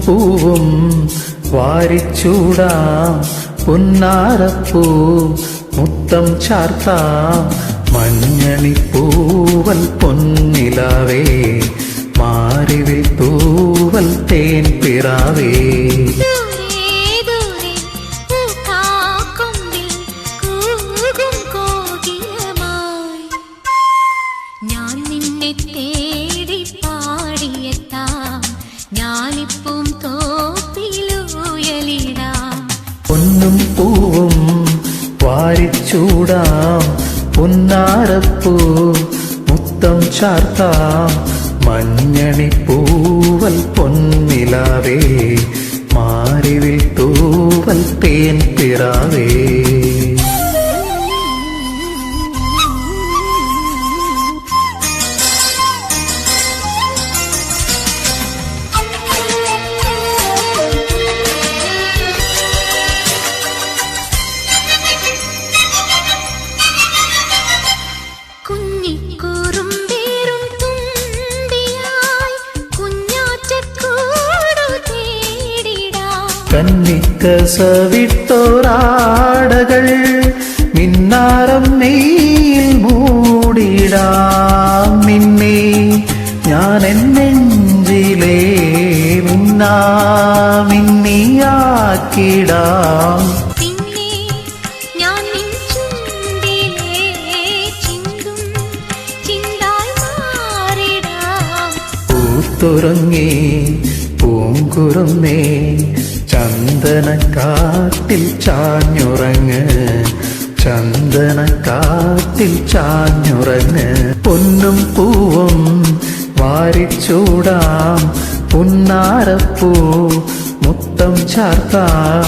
പൂവും വാരിച്ചൂടാം, പുന്നാരപ്പൂ മുത്തം ചാർത്താം. മഞ്ഞണിപ്പൂവൽ പൊന്നിലാവേ, മാറിവിൽ തൂവൽ തേൻ പിറാവേ. ഞാൻ നിന്നെ തേടി പാടിയെത്താം, ഞാനിപ്പം തോപ്പിലുയലിടാം. പൊന്നും പൂവും വാരിച്ചൂടാം, പുന്നാരപ്പൂ മുത്തം ചാർത്താം. മഞ്ഞണിപ്പൂവൽ പൊന്നിലാവേ, മാറിവിൽ തൂവൽ തേൻ പിറാവേ. കന്നിക്കസവിട്ടോരാടകൾ മിന്നാരം നെയ്യിൽ മൂടിടാം. നിന്നെ ഞാൻ എന്നെഞ്ചിലേ മിന്നിയാക്കിടാം. പൂത്തുറങ്ങി പൂങ്കുറുന്നേ, ചന്ദനക്കാട്ടിൽ ചാഞ്ഞുറങ്ങ്, ചന്ദനക്കാട്ടിൽ ചാഞ്ഞുറങ്ങ്. പൊന്നും പൂവും വാരിച്ചൂടാം, പുന്നാരപ്പൂ മുത്തം ചാർത്താം.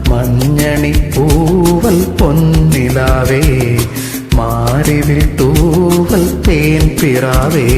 മഞ്ഞണിപ്പൂവൽ പൊന്നിലാവേ, മാറിവിൽ തൂവൽ തേൻ പിറാവേ.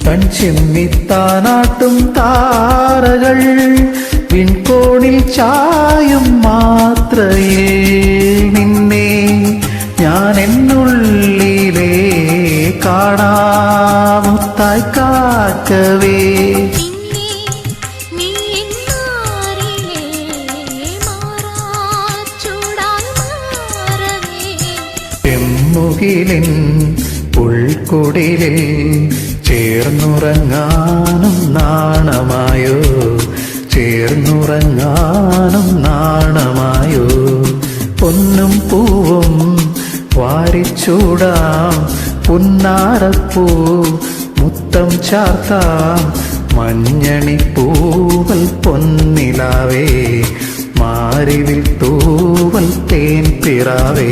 കൺചെമ്മിത്താനാട്ടും താരകൾ വിൺകോണിൽ ചായും മാത്രയിൽ, നിന്നെ ഞാൻ എന്നുള്ളിലേ കാണാമുത്തായി കാക്കവേ. ചെമ്മുകിലിൻ ഉൾക്കുടിലിൽ ചേർന്നുറങ്ങാനും നാണമായോ, ചേർന്നുറങ്ങാനും നാണമായോ. പൊന്നും പൂവും വാരിച്ചൂടാം, പുന്നാരപ്പൂ മുത്തം ചാർത്താം. മഞ്ഞണിപ്പൂവൽ പൊന്നിലാവേ, മാറിവിൽ തൂവൽ തേൻ പിറാവേ.